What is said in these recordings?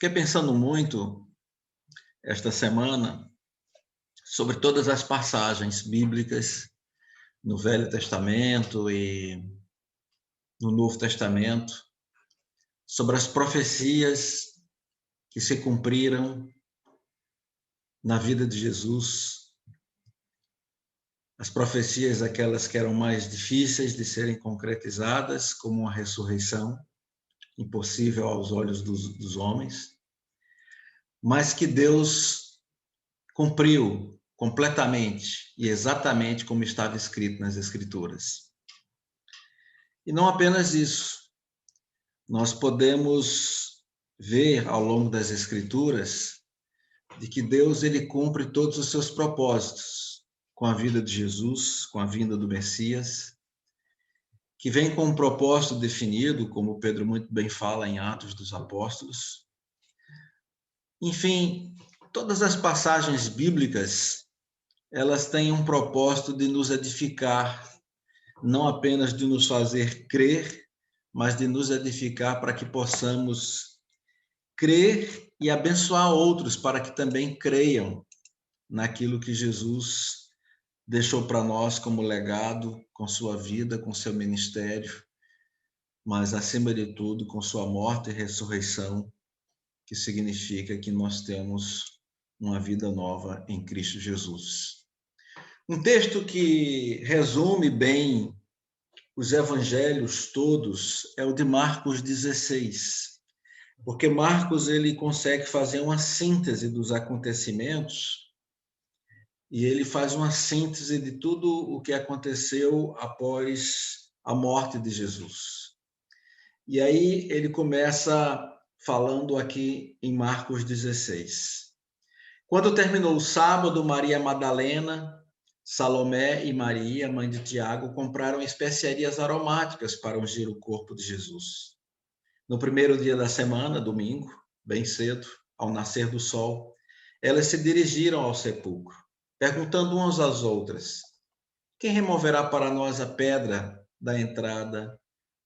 Fiquei pensando muito esta semana sobre todas as passagens bíblicas no Velho Testamento e no Novo Testamento, sobre as profecias que se cumpriram na vida de Jesus, as profecias aquelas que eram mais difíceis de serem concretizadas, como a ressurreição, impossível aos olhos dos homens, mas que Deus cumpriu completamente e exatamente como estava escrito nas Escrituras. E não apenas isso, nós podemos ver ao longo das Escrituras de que Deus ele cumpre todos os seus propósitos com a vida de Jesus, com a vinda do Messias, que vem com um propósito definido, como Pedro muito bem fala em Atos dos Apóstolos. Enfim, todas as passagens bíblicas, elas têm um propósito de nos edificar, não apenas de nos fazer crer, mas de nos edificar para que possamos crer e abençoar outros para que também creiam naquilo que Jesus deixou para nós como legado, com sua vida, com seu ministério, mas acima de tudo com sua morte e ressurreição, que significa que nós temos uma vida nova em Cristo Jesus. Um texto que resume bem os evangelhos todos é o de Marcos 16, porque Marcos ele consegue fazer uma síntese dos acontecimentos e ele faz uma síntese de tudo o que aconteceu após a morte de Jesus. E aí ele começa falando aqui em Marcos 16. Quando terminou o sábado, Maria Madalena, Salomé e Maria, mãe de Tiago, compraram especiarias aromáticas para ungir o corpo de Jesus. No primeiro dia da semana, domingo, bem cedo, ao nascer do sol, elas se dirigiram ao sepulcro, perguntando umas às outras: quem removerá para nós a pedra da entrada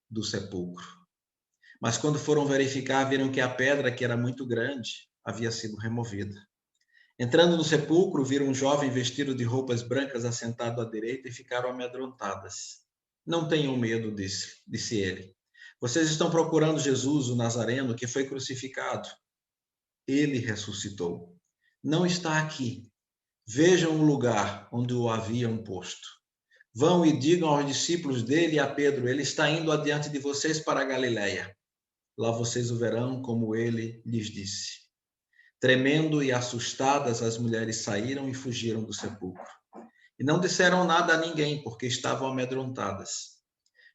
do sepulcro? Mas quando foram verificar, viram que a pedra, que era muito grande, havia sido removida. Entrando no sepulcro, viram um jovem vestido de roupas brancas assentado à direita e ficaram amedrontadas. Não tenham medo, disse ele. Vocês estão procurando Jesus, o Nazareno, que foi crucificado. Ele ressuscitou. Não está aqui. Vejam o lugar onde o haviam posto. Vão e digam aos discípulos dele e a Pedro: ele está indo adiante de vocês para a Galileia. Lá vocês o verão, como ele lhes disse. Tremendo e assustadas, as mulheres saíram e fugiram do sepulcro. E não disseram nada a ninguém, porque estavam amedrontadas.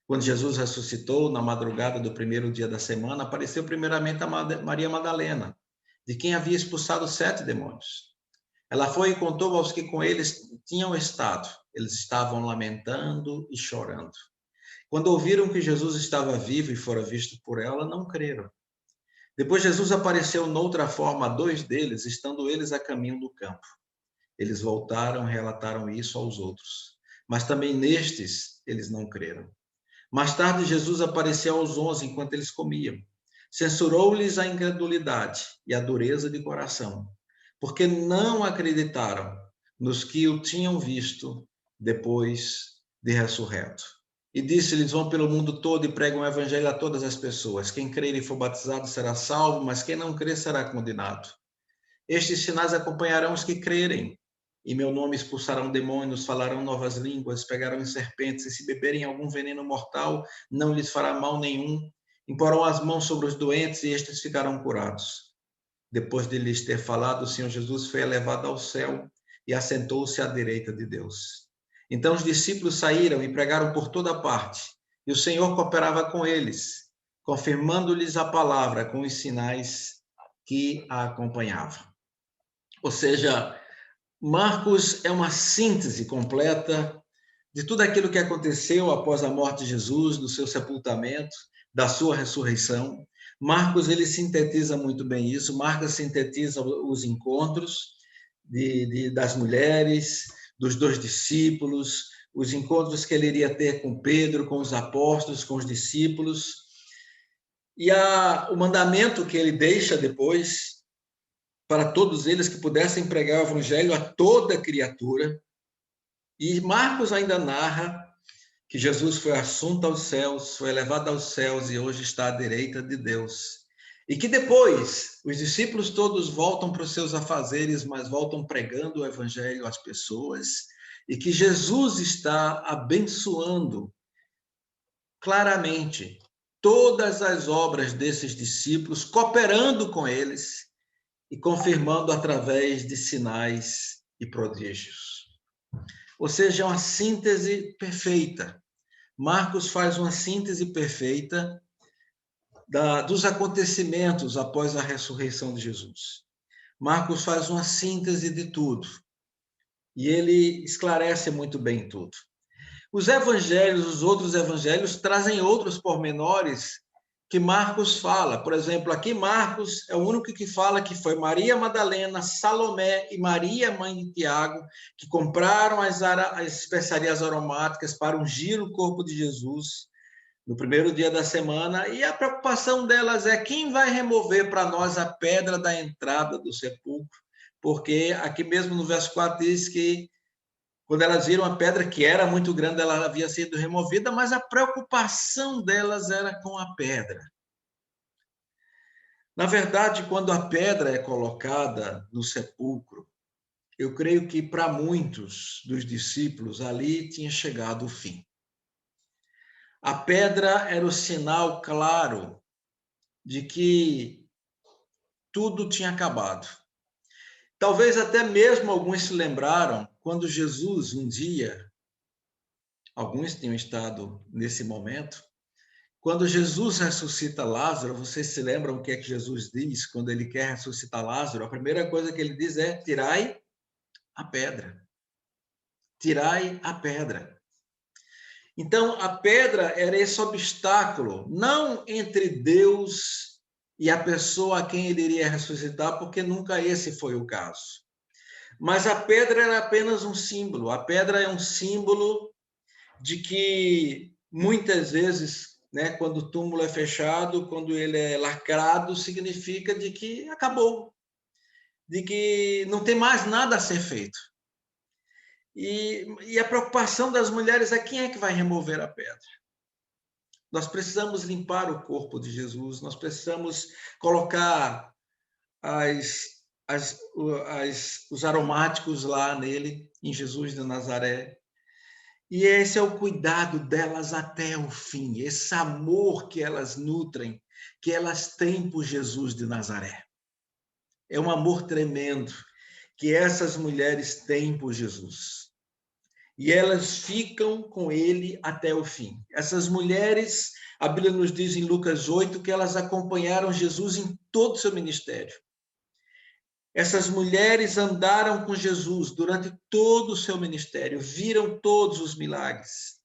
Quando Jesus ressuscitou, na madrugada do primeiro dia da semana, apareceu primeiramente a Maria Madalena, de quem havia expulsado 7 demônios. Ela foi e contou aos que com eles tinham estado. Eles estavam lamentando e chorando. Quando ouviram que Jesus estava vivo e fora visto por ela, não creram. Depois Jesus apareceu noutra forma a 2 deles, estando eles a caminho do campo. Eles voltaram e relataram isso aos outros. Mas também nestes eles não creram. Mais tarde Jesus apareceu aos 11 enquanto eles comiam. Censurou-lhes a incredulidade e a dureza de coração, porque não acreditaram nos que o tinham visto depois de ressurreto. E disse-lhes: vão pelo mundo todo e pregam o evangelho a todas as pessoas. Quem crer e for batizado será salvo, mas quem não crer será condenado. Estes sinais acompanharão os que crerem. Em meu nome expulsarão demônios, falarão novas línguas, pegarão em serpentes, e se beberem algum veneno mortal, não lhes fará mal nenhum. Imporão as mãos sobre os doentes e estes ficarão curados. Depois de lhes ter falado, o Senhor Jesus foi elevado ao céu e assentou-se à direita de Deus. Então os discípulos saíram e pregaram por toda parte, e o Senhor cooperava com eles, confirmando-lhes a palavra com os sinais que a acompanhavam. Ou seja, Marcos é uma síntese completa de tudo aquilo que aconteceu após a morte de Jesus, do seu sepultamento, da sua ressurreição. Marcos ele sintetiza muito bem isso. Marcos sintetiza os encontros das mulheres, dos 2 discípulos, os encontros que ele iria ter com Pedro, com os apóstolos, com os discípulos. E o mandamento que ele deixa depois, para todos eles que pudessem pregar o evangelho a toda criatura. E Marcos ainda narra que Jesus foi assunto aos céus, foi elevado aos céus e hoje está à direita de Deus. E que depois os discípulos todos voltam para os seus afazeres, mas voltam pregando o evangelho às pessoas, e que Jesus está abençoando claramente todas as obras desses discípulos, cooperando com eles e confirmando através de sinais e prodígios. Ou seja, é uma síntese perfeita. Marcos faz uma síntese perfeita dos acontecimentos após a ressurreição de Jesus. Marcos faz uma síntese de tudo. E ele esclarece muito bem tudo. Os evangelhos, os outros evangelhos, trazem outros pormenores que Marcos fala. Por exemplo, aqui Marcos é o único que fala que foi Maria Madalena, Salomé e Maria, mãe de Tiago, que compraram as especiarias aromáticas para ungir o corpo de Jesus no primeiro dia da semana. E a preocupação delas é quem vai remover para nós a pedra da entrada do sepulcro. Porque aqui mesmo no verso 4 diz que quando elas viram a pedra, que era muito grande, ela havia sido removida, mas a preocupação delas era com a pedra. Na verdade, quando a pedra é colocada no sepulcro, eu creio que para muitos dos discípulos ali tinha chegado o fim. A pedra era o sinal claro de que tudo tinha acabado. Talvez até mesmo alguns se lembraram quando Jesus, um dia, alguns tinham estado nesse momento, quando Jesus ressuscita Lázaro, vocês se lembram o que é que Jesus diz quando ele quer ressuscitar Lázaro? A primeira coisa que ele diz é: tirai a pedra. Tirai a pedra. Então, a pedra era esse obstáculo, não entre Deus e a pessoa a quem ele iria ressuscitar, porque nunca esse foi o caso. Mas a pedra era apenas um símbolo. A pedra é um símbolo de que muitas vezes, né, quando o túmulo é fechado, quando ele é lacrado, significa de que acabou, de que não tem mais nada a ser feito. E a preocupação das mulheres é quem é que vai remover a pedra. Nós precisamos limpar o corpo de Jesus, nós precisamos colocar os aromáticos lá nele, em Jesus de Nazaré. E esse é o cuidado delas até o fim, esse amor que elas nutrem, que elas têm por Jesus de Nazaré. É um amor tremendo que essas mulheres têm por Jesus. E elas ficam com ele até o fim. Essas mulheres, a Bíblia nos diz em Lucas 8 que elas acompanharam Jesus em todo o seu ministério. Essas mulheres andaram com Jesus durante todo o seu ministério, viram todos os milagres,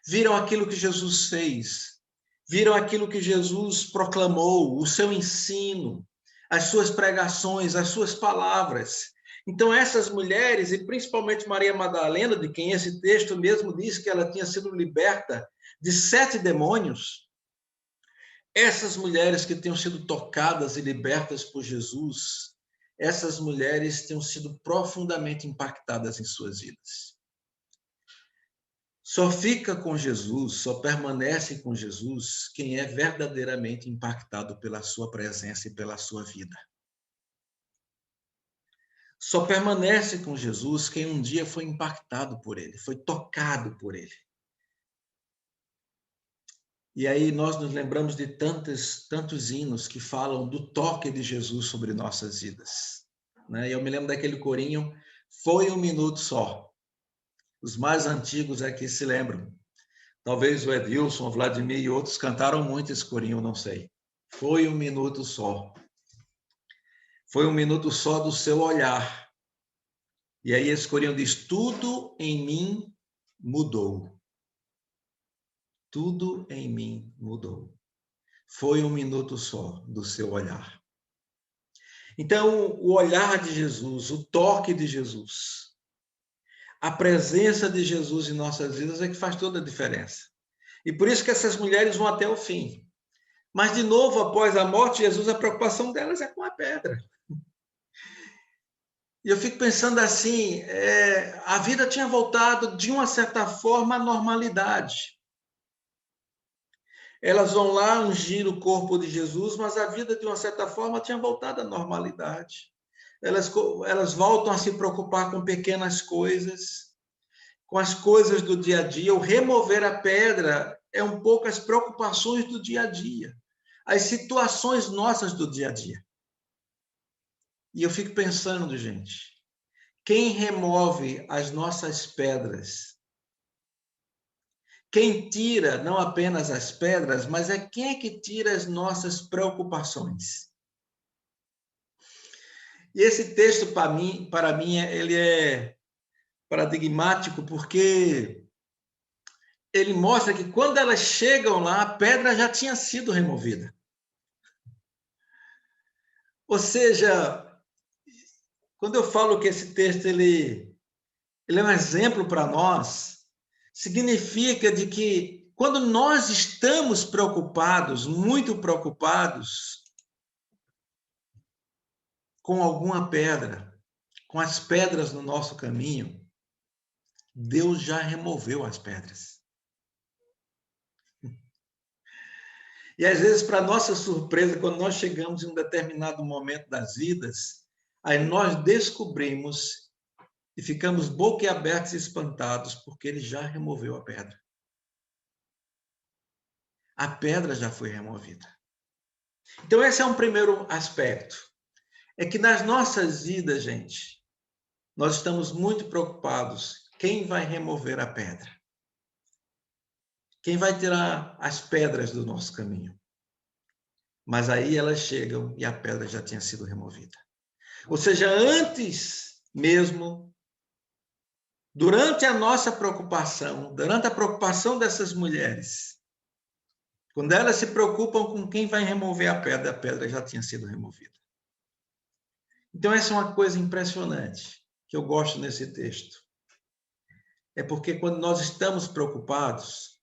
viram aquilo que Jesus fez, viram aquilo que Jesus proclamou, o seu ensino, as suas pregações, as suas palavras. Então, essas mulheres, e principalmente Maria Madalena, de quem esse texto mesmo diz que ela tinha sido liberta de 7 demônios, essas mulheres que tinham sido tocadas e libertas por Jesus, essas mulheres tinham sido profundamente impactadas em suas vidas. Só fica com Jesus, só permanece com Jesus quem é verdadeiramente impactado pela sua presença e pela sua vida. Só permanece com Jesus quem um dia foi impactado por ele, foi tocado por ele. E aí nós nos lembramos de tantos hinos que falam do toque de Jesus sobre nossas vidas. Né? E eu me lembro daquele corinho, foi um minuto só. Os mais antigos aqui se lembram. Talvez o Edilson, o Vladimir e outros cantaram muito esse corinho, não sei. Foi um minuto só. Foi um minuto só do seu olhar. E aí esse corinho diz, tudo em mim mudou. Tudo em mim mudou. Foi um minuto só do seu olhar. Então, o olhar de Jesus, o toque de Jesus, a presença de Jesus em nossas vidas é que faz toda a diferença. E por isso que essas mulheres vão até o fim. Mas, de novo, após a morte de Jesus, a preocupação delas é com a pedra. E eu fico pensando assim, a vida tinha voltado, de uma certa forma, à normalidade. Elas vão lá ungir o corpo de Jesus, mas a vida, de uma certa forma, tinha voltado à normalidade. Elas voltam a se preocupar com pequenas coisas, com as coisas do dia a dia. O remover a pedra é um pouco as preocupações do dia a dia, as situações nossas do dia a dia. E eu fico pensando, gente, quem remove as nossas pedras? Quem tira não apenas as pedras, mas quem é que tira as nossas preocupações? E esse texto, para mim, ele é paradigmático, porque ele mostra que quando elas chegam lá, a pedra já tinha sido removida. Ou seja, quando eu falo que esse texto ele é um exemplo para nós, significa de que quando nós estamos preocupados, muito preocupados com alguma pedra, com as pedras no nosso caminho, Deus já removeu as pedras. E às vezes, para nossa surpresa, quando nós chegamos em um determinado momento das vidas, aí nós descobrimos e ficamos boquiabertos e espantados, porque ele já removeu a pedra. A pedra já foi removida. Então, esse é um primeiro aspecto. É que nas nossas vidas, gente, nós estamos muito preocupados. Quem vai remover a pedra? Quem vai tirar as pedras do nosso caminho? Mas aí elas chegam e a pedra já tinha sido removida. Ou seja, antes mesmo, durante a nossa preocupação, durante a preocupação dessas mulheres, quando elas se preocupam com quem vai remover a pedra já tinha sido removida. Então, essa é uma coisa impressionante que eu gosto nesse texto. É porque quando nós estamos preocupados,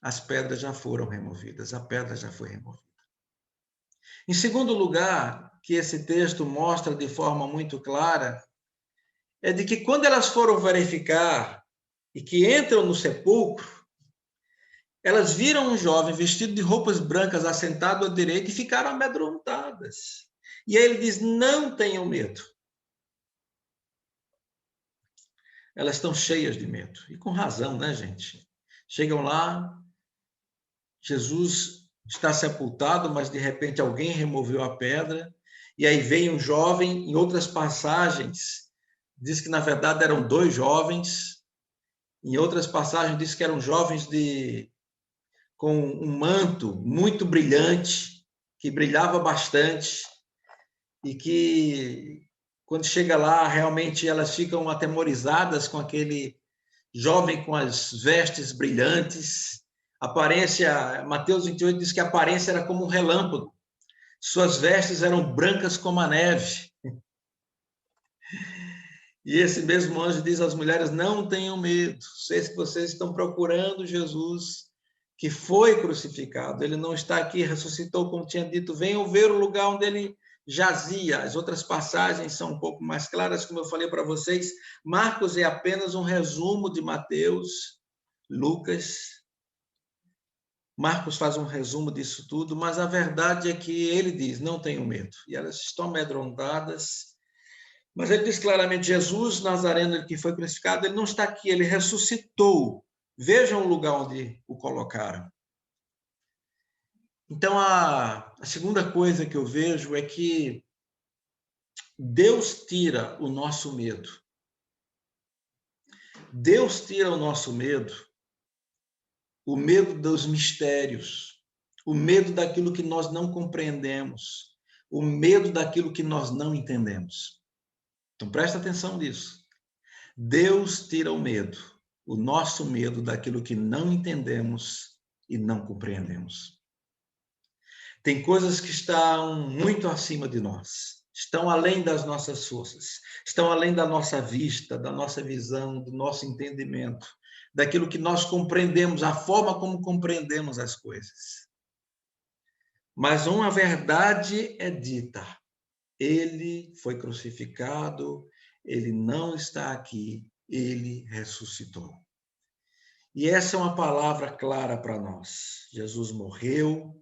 as pedras já foram removidas, a pedra já foi removida. Em segundo lugar, que esse texto mostra de forma muito clara, é de que quando elas foram verificar e que entram no sepulcro, elas viram um jovem vestido de roupas brancas assentado à direita e ficaram amedrontadas. E aí ele diz: não tenham medo. Elas estão cheias de medo. E com razão, né, gente? Chegam lá, Jesus está sepultado, mas de repente alguém removeu a pedra, e aí vem um jovem. Em outras passagens, diz que na verdade eram dois jovens, em outras passagens diz que eram jovens com um manto muito brilhante, que brilhava bastante, e que quando chega lá, realmente elas ficam atemorizadas com aquele jovem com as vestes brilhantes. Aparência, Mateus 28 diz que a aparência era como um relâmpago. Suas vestes eram brancas como a neve. E esse mesmo anjo diz às mulheres: não tenham medo, sei que vocês estão procurando Jesus, que foi crucificado. Ele não está aqui, ressuscitou, como tinha dito. Venham ver o lugar onde ele jazia. As outras passagens são um pouco mais claras, como eu falei para vocês. Marcos é apenas um resumo de Mateus, Lucas. Marcos faz um resumo disso tudo, mas a verdade é que ele diz: não tenham medo. E elas estão amedrontadas. Mas ele diz claramente: Jesus Nazareno, que foi crucificado, ele não está aqui, ele ressuscitou. Vejam o lugar onde o colocaram. Então, a segunda coisa que eu vejo é que Deus tira o nosso medo. Deus tira o nosso medo, o medo dos mistérios, o medo daquilo que nós não compreendemos, o medo daquilo que nós não entendemos. Então, presta atenção nisso. Deus tira o medo, o nosso medo daquilo que não entendemos e não compreendemos. Tem coisas que estão muito acima de nós, estão além das nossas forças, estão além da nossa vista, da nossa visão, do nosso entendimento, daquilo que nós compreendemos, a forma como compreendemos as coisas. Mas uma verdade é dita: ele foi crucificado, ele não está aqui, ele ressuscitou. E essa é uma palavra clara para nós. Jesus morreu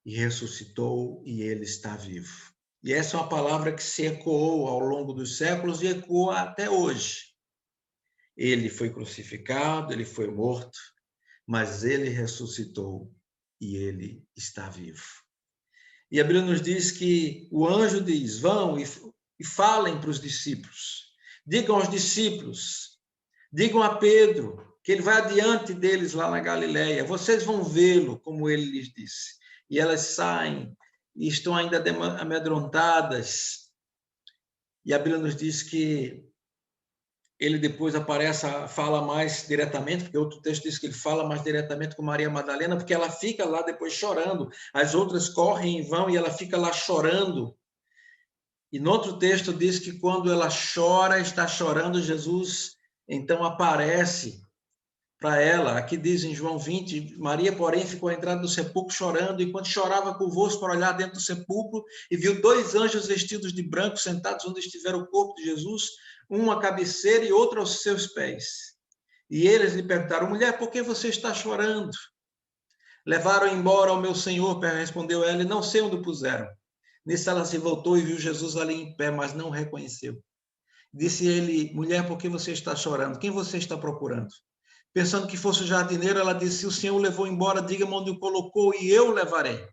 e ressuscitou e ele está vivo. E essa é uma palavra que se ecoou ao longo dos séculos e ecoa até hoje. Ele foi crucificado, ele foi morto, mas ele ressuscitou e ele está vivo. E a Bíblia nos diz que o anjo diz: vão e falem para os discípulos. Digam aos discípulos, digam a Pedro, que ele vai adiante deles lá na Galileia. Vocês vão vê-lo, como ele lhes disse. E elas saem e estão ainda amedrontadas. E a Bíblia nos diz que ele depois aparece, fala mais diretamente, porque outro texto diz que ele fala mais diretamente com Maria Madalena, porque ela fica lá depois chorando. As outras correm e vão e ela fica lá chorando. E no outro texto diz que quando ela chora, está chorando, Jesus então aparece para ela. Aqui diz em João 20, Maria, porém, ficou à entrada do sepulcro chorando, e quando chorava, curvou-se para olhar dentro do sepulcro e viu 2 anjos vestidos de branco sentados onde estivera o corpo de Jesus, um à cabeceira e outro aos seus pés. E eles lhe perguntaram: mulher, por que você está chorando? Levaram embora o meu Senhor, respondeu ela, e não sei onde o puseram. Nisso ela se voltou e viu Jesus ali em pé, mas não o reconheceu. Disse ele: mulher, por que você está chorando? Quem você está procurando? Pensando que fosse o jardineiro, ela disse: se o Senhor o levou embora, diga-me onde o colocou e eu o levarei.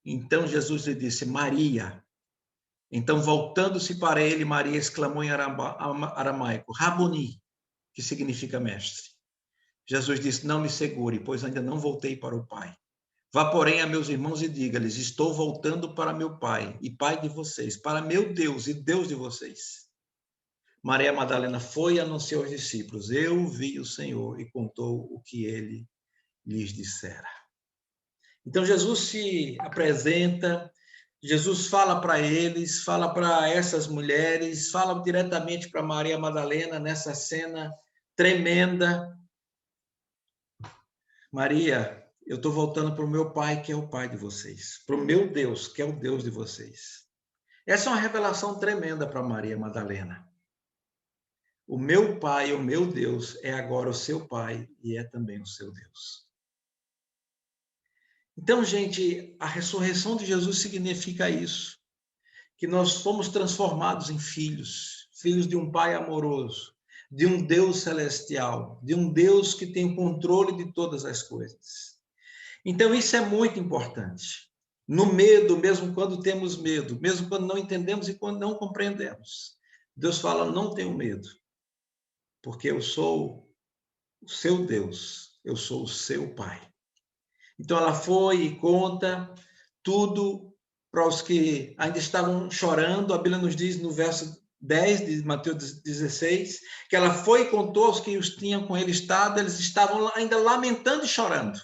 Então Jesus lhe disse: Maria. Então, voltando-se para ele, Maria exclamou em aramaico: Raboni, que significa mestre. Jesus disse: não me segure, pois ainda não voltei para o Pai. Vá, porém, a meus irmãos e diga-lhes: estou voltando para meu Pai e Pai de vocês, para meu Deus e Deus de vocês. Maria Madalena foi e anunciou aos discípulos: eu vi o Senhor, e contou o que ele lhes dissera. Então Jesus se apresenta, Jesus fala para eles, fala para essas mulheres, fala diretamente para Maria Madalena nessa cena tremenda. Maria, eu estou voltando para o meu Pai, que é o Pai de vocês, para o meu Deus, que é o Deus de vocês. Essa é uma revelação tremenda para Maria Madalena. O meu Pai, o meu Deus, é agora o seu Pai e é também o seu Deus. Então, gente, a ressurreição de Jesus significa isso, que nós fomos transformados em filhos, filhos de um Pai amoroso, de um Deus celestial, de um Deus que tem controle de todas as coisas. Então, isso é muito importante. No medo, mesmo quando temos medo, mesmo quando não entendemos e quando não compreendemos, Deus fala: não tenham medo, porque eu sou o seu Deus, eu sou o seu Pai. Então ela foi e conta tudo para os que ainda estavam chorando. A Bíblia nos diz no verso 10 de Mateus 16, que ela foi e contou aos que os tinham com ele estado, eles estavam ainda lamentando e chorando.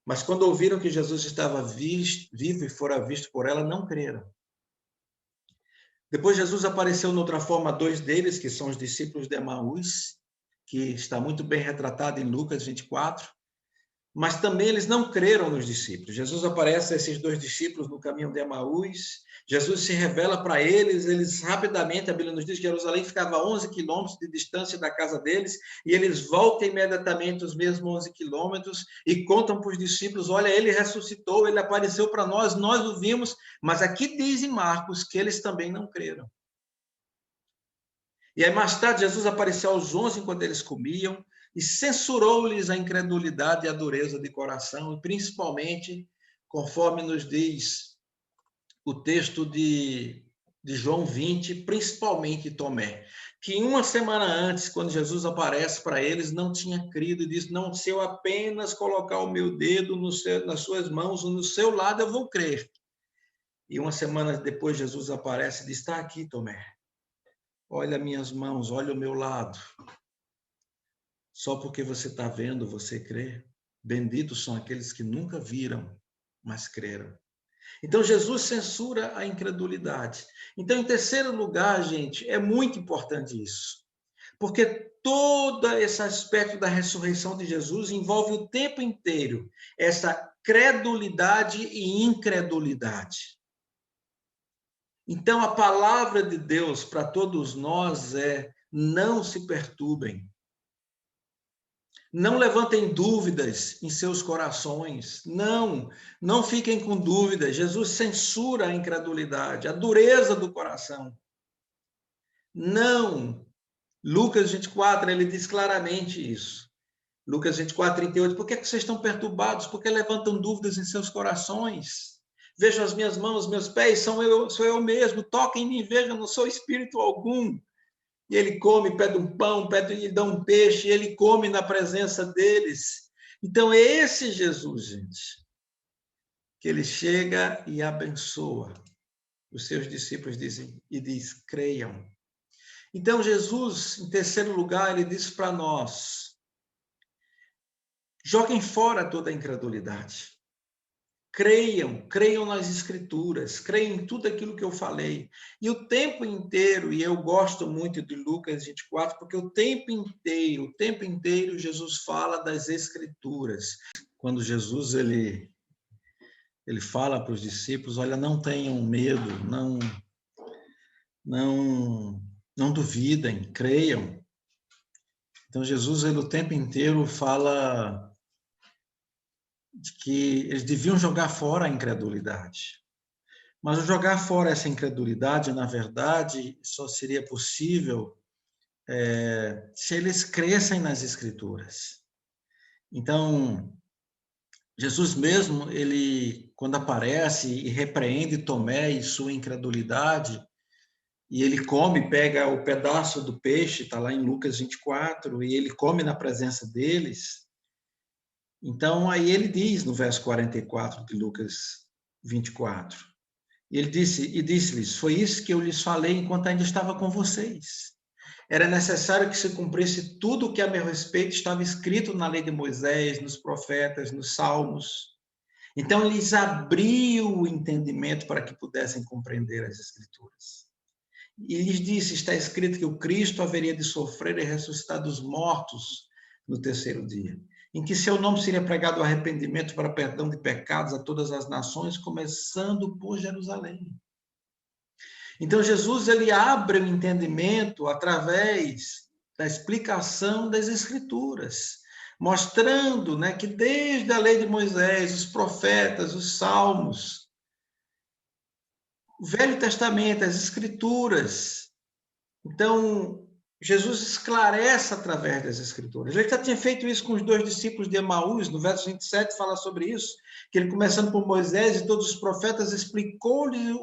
Mas quando ouviram que Jesus estava vivo e fora visto por ela, não creram. Depois Jesus apareceu noutra forma a 2 deles, que são os discípulos de Emaús, que está muito bem retratado em Lucas 24. Mas também eles não creram nos discípulos. Jesus aparece a esses 2 discípulos no caminho de Emaús. Jesus se revela para eles. Eles rapidamente, a Bíblia nos diz que Jerusalém ficava a 11 quilômetros de distância da casa deles, e eles voltam imediatamente os mesmos 11 quilômetros e contam para os discípulos: olha, ele ressuscitou, ele apareceu para nós o vimos. Mas aqui diz em Marcos que eles também não creram. E aí, mais tarde, Jesus apareceu aos 11 enquanto eles comiam e censurou-lhes a incredulidade e a dureza de coração, e principalmente, conforme nos diz o texto de João 20, principalmente Tomé, que uma semana antes, quando Jesus aparece para eles, não tinha crido e disse: não, se eu apenas colocar o meu dedo nas suas mãos, no seu lado, eu vou crer. E uma semana depois, Jesus aparece e diz: está aqui, Tomé. Olha minhas mãos, olha o meu lado. Só porque você está vendo, você crê. Benditos são aqueles que nunca viram, mas creram. Então, Jesus censura a incredulidade. Então, em terceiro lugar, gente, é muito importante isso. Porque todo esse aspecto da ressurreição de Jesus envolve o tempo inteiro essa credulidade e incredulidade. Então, a palavra de Deus para todos nós é: não se perturbem. Não levantem dúvidas em seus corações. Não fiquem com dúvidas. Jesus censura a incredulidade, a dureza do coração. Não. Lucas 24, ele diz claramente isso. Lucas 24, 38. Por que vocês estão perturbados? Por que levantam dúvidas em seus corações? Vejam as minhas mãos, meus pés, sou eu mesmo. Toquem em mim, vejam, não sou espírito algum. E ele come, pede um pão, lhe dá um peixe, e ele come na presença deles. Então, é esse Jesus, gente, que ele chega e abençoa. Os seus discípulos dizem, e diz, creiam. Então, Jesus, em terceiro lugar, ele diz para nós, joguem fora toda a incredulidade. Creiam nas Escrituras, creiam em tudo aquilo que eu falei. E o tempo inteiro, e eu gosto muito de Lucas 24, porque o tempo inteiro, Jesus fala das Escrituras. Quando Jesus ele fala para os discípulos, olha, não tenham medo, não duvidem, creiam. Então, Jesus, ele o tempo inteiro fala de que eles deviam jogar fora a incredulidade. Mas o jogar fora essa incredulidade, na verdade, só seria possível se eles crescem nas Escrituras. Então, Jesus mesmo, ele, quando aparece e repreende Tomé e sua incredulidade, e ele come, pega o pedaço do peixe, está lá em Lucas 24, e ele come na presença deles. Então, aí ele diz, no verso 44 de Lucas 24, ele disse-lhes, foi isso que eu lhes falei enquanto ainda estava com vocês. Era necessário que se cumprisse tudo o que a meu respeito estava escrito na lei de Moisés, nos profetas, nos salmos. Então, lhes abriu o entendimento para que pudessem compreender as Escrituras. E lhes disse, está escrito que o Cristo haveria de sofrer e ressuscitar dos mortos no terceiro dia, em que seu nome seria pregado o arrependimento para perdão de pecados a todas as nações, começando por Jerusalém. Então, Jesus ele abre o entendimento através da explicação das Escrituras, mostrando, né, que desde a lei de Moisés, os profetas, os salmos, o Velho Testamento, as Escrituras. Então, Jesus esclarece através das Escrituras. Ele já tinha feito isso com os dois discípulos de Emaús, no verso 27 fala sobre isso, que ele, começando por Moisés e todos os profetas, explicou-lhes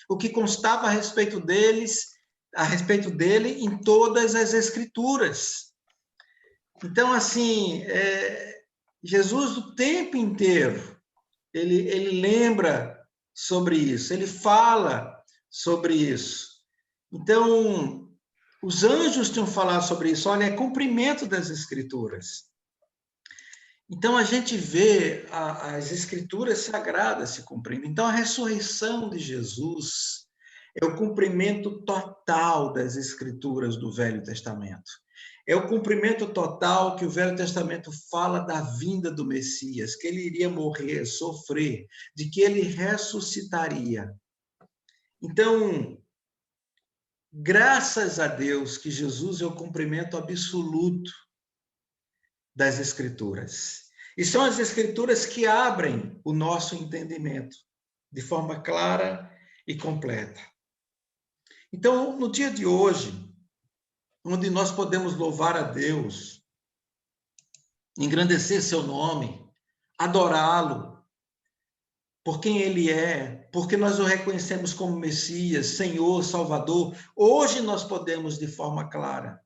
o que constava a respeito dele, em todas as Escrituras. Então, assim, Jesus, o tempo inteiro, ele lembra sobre isso, ele fala sobre isso. Então, os anjos tinham falado sobre isso, olha, é cumprimento das Escrituras. Então, a gente vê as Escrituras sagradas se cumprindo. Então, a ressurreição de Jesus é o cumprimento total das Escrituras do Velho Testamento. É o cumprimento total que o Velho Testamento fala da vinda do Messias, que ele iria morrer, sofrer, de que ele ressuscitaria. Então, graças a Deus que Jesus é o cumprimento absoluto das Escrituras. E são as Escrituras que abrem o nosso entendimento de forma clara e completa. Então, no dia de hoje, onde nós podemos louvar a Deus, engrandecer seu nome, adorá-lo, por quem ele é, porque nós o reconhecemos como Messias, Senhor, Salvador, hoje nós podemos, de forma clara,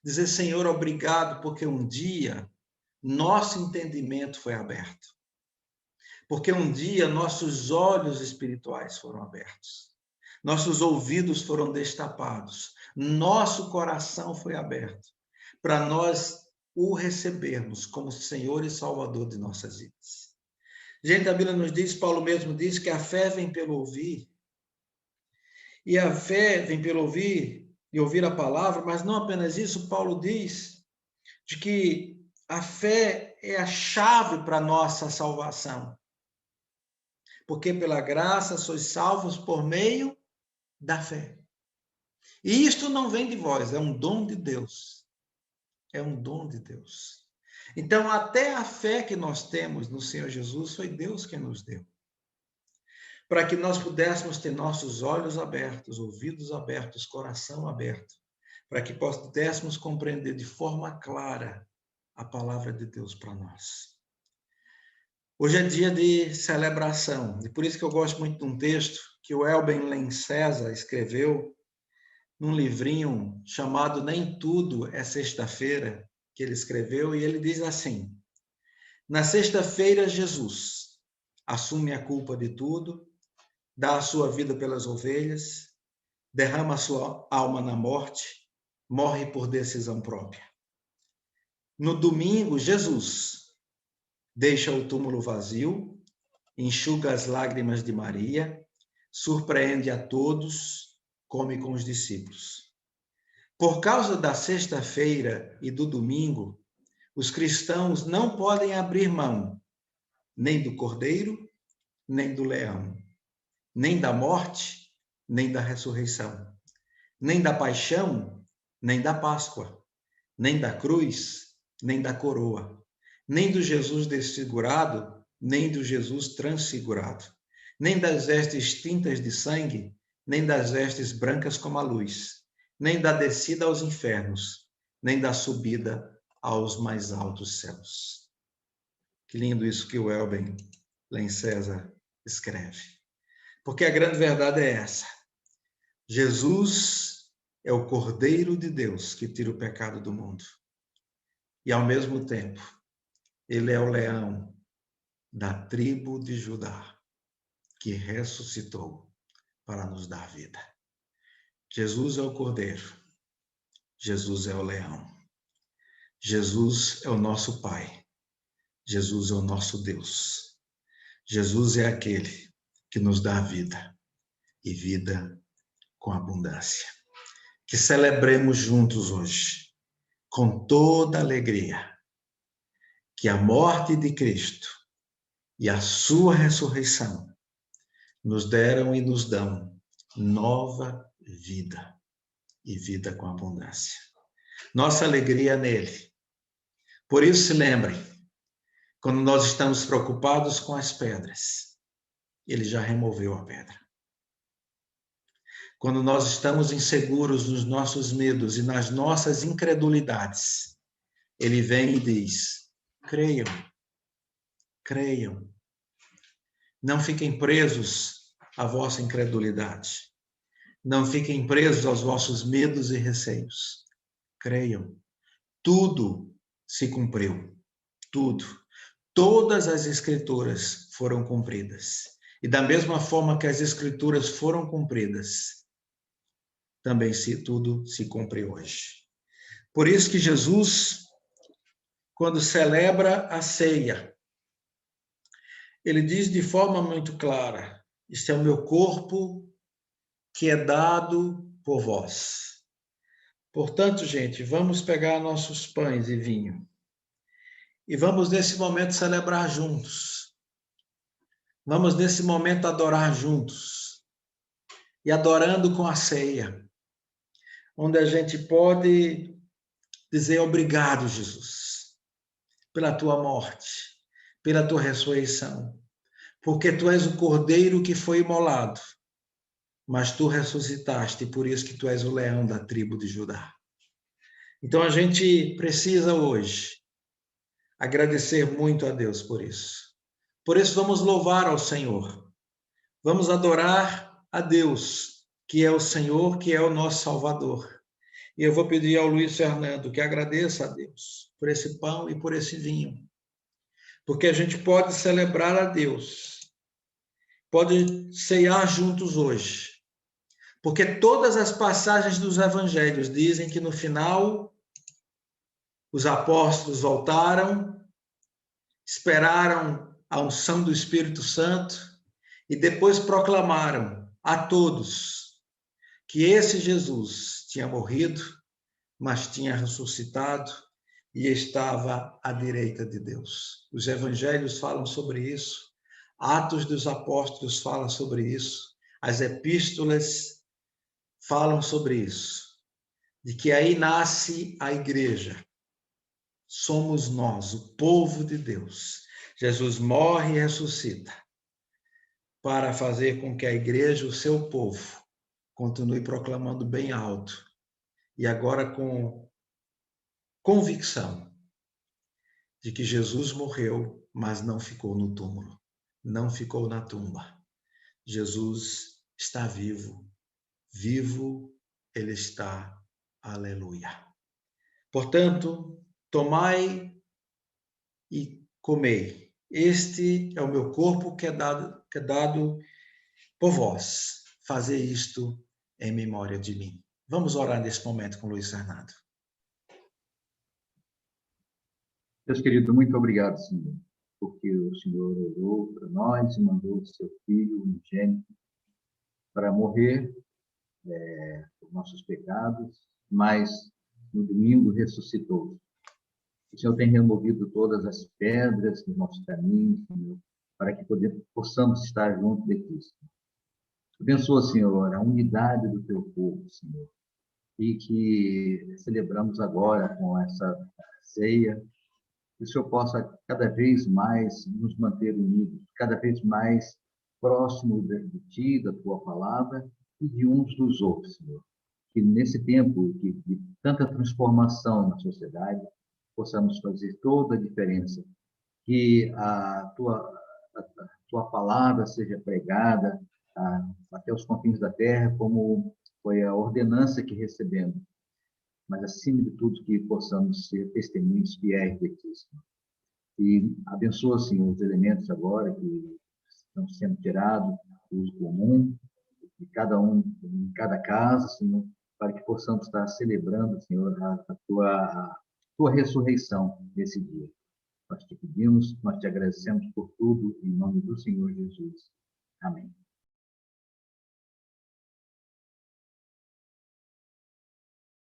dizer, Senhor, obrigado, porque um dia nosso entendimento foi aberto. Porque um dia nossos olhos espirituais foram abertos. Nossos ouvidos foram destapados. Nosso coração foi aberto para nós o recebermos como Senhor e Salvador de nossas vidas. Gente, a Bíblia nos diz, Paulo mesmo diz que a fé vem pelo ouvir. E a fé vem pelo ouvir e ouvir a palavra, mas não apenas isso, Paulo diz de que A fé é a chave para a nossa salvação. Porque pela graça sois salvos por meio da fé. E isto não vem de vós, é um dom de Deus. É um dom de Deus. Então, até a fé que nós temos no Senhor Jesus foi Deus quem nos deu. Para que nós pudéssemos ter nossos olhos abertos, ouvidos abertos, coração aberto, para que pudéssemos compreender de forma clara a palavra de Deus para nós. Hoje é dia de celebração, e por isso que eu gosto muito de um texto que o Elben Lancesa escreveu num livrinho chamado Nem Tudo é Sexta-feira, que ele escreveu, e ele diz assim: na sexta-feira, Jesus assume a culpa de tudo, dá a sua vida pelas ovelhas, derrama a sua alma na morte, morre por decisão própria. No domingo, Jesus deixa o túmulo vazio, enxuga as lágrimas de Maria, surpreende a todos, come com os discípulos. Por causa da sexta-feira e do domingo, os cristãos não podem abrir mão nem do cordeiro, nem do leão, nem da morte, nem da ressurreição, nem da paixão, nem da Páscoa, nem da cruz, nem da coroa, nem do Jesus desfigurado, nem do Jesus transfigurado, nem das vestes tintas de sangue, nem das vestes brancas como a luz, nem da descida aos infernos, nem da subida aos mais altos céus. Que lindo isso que o Elben Lancesa escreve. Porque a grande verdade é essa. Jesus é o Cordeiro de Deus que tira o pecado do mundo. E, ao mesmo tempo, ele é o leão da tribo de Judá, que ressuscitou para nos dar vida. Jesus é o Cordeiro. Jesus é o leão. Jesus é o nosso Pai. Jesus é o nosso Deus. Jesus é aquele que nos dá vida, e vida com abundância. Que celebremos juntos hoje, com toda alegria, que a morte de Cristo e a sua ressurreição nos deram e nos dão nova vida, e vida com abundância. Nossa alegria nele. Por isso, se lembrem, quando nós estamos preocupados com as pedras, ele já removeu a pedra. Quando nós estamos inseguros nos nossos medos e nas nossas incredulidades, ele vem e diz: creiam, creiam. Não fiquem presos à vossa incredulidade. Não fiquem presos aos vossos medos e receios. Creiam. Tudo se cumpriu. Tudo. Todas as escrituras foram cumpridas. E da mesma forma que as escrituras foram cumpridas, também tudo se cumpre hoje. Por isso que Jesus, quando celebra a ceia, ele diz de forma muito clara: este é o meu corpo que é dado por vós. Portanto, gente, vamos pegar nossos pães e vinho e vamos nesse momento celebrar juntos. Vamos nesse momento adorar juntos e adorando com a ceia, onde a gente pode dizer obrigado, Jesus, pela tua morte, pela tua ressurreição, porque tu és o cordeiro que foi imolado, mas tu ressuscitaste, por isso que tu és o leão da tribo de Judá. Então a gente precisa hoje agradecer muito a Deus por isso. Por isso vamos louvar ao Senhor. Vamos adorar a Deus, que é o Senhor, que é o nosso Salvador. E eu vou pedir ao Luiz Fernando que agradeça a Deus por esse pão e por esse vinho. Porque a gente pode celebrar a Deus, pode ceiar juntos hoje. Porque todas as passagens dos evangelhos dizem que no final os apóstolos voltaram, esperaram a unção do Espírito Santo e depois proclamaram a todos que esse Jesus tinha morrido, mas tinha ressuscitado, e estava à direita de Deus. Os evangelhos falam sobre isso, Atos dos Apóstolos fala sobre isso, as epístolas falam sobre isso, de que aí nasce a igreja. Somos nós, o povo de Deus. Jesus morre e ressuscita para fazer com que a igreja, o seu povo, continue proclamando bem alto e agora com convicção de que Jesus morreu, mas não ficou no túmulo, não ficou na tumba. Jesus está vivo, vivo ele está. Aleluia. Portanto, tomai e comei. Este é o meu corpo que é dado por vós. Fazer isto em memória de mim. Vamos orar nesse momento com Luiz Fernando. Deus querido, muito obrigado, Senhor, porque o Senhor orou para nós e mandou o seu Filho unigênito para morrer por nossos pecados, mas no domingo ressuscitou. O Senhor tem removido todas as pedras do nosso caminho, Senhor, para que possamos estar junto de Cristo. Abençoa, Senhor, a unidade do teu povo, Senhor, e que celebramos agora com essa ceia, que o Senhor possa cada vez mais nos manter unidos, cada vez mais próximo de Ti, da Tua palavra e de uns dos outros, Senhor. Que nesse tempo de tanta transformação na sociedade, possamos fazer toda a diferença. Que a Tua palavra seja pregada até os confins da terra, como foi a ordenança que recebemos. Mas, acima de tudo, que possamos ser testemunhos fiéis de Cristo. E abençoa, Senhor, os elementos agora que estão sendo tirados do uso comum, de cada um, em cada casa, Senhor, para que possamos estar celebrando, Senhor, a tua ressurreição nesse dia. Nós te pedimos, nós te agradecemos por tudo, em nome do Senhor Jesus. Amém.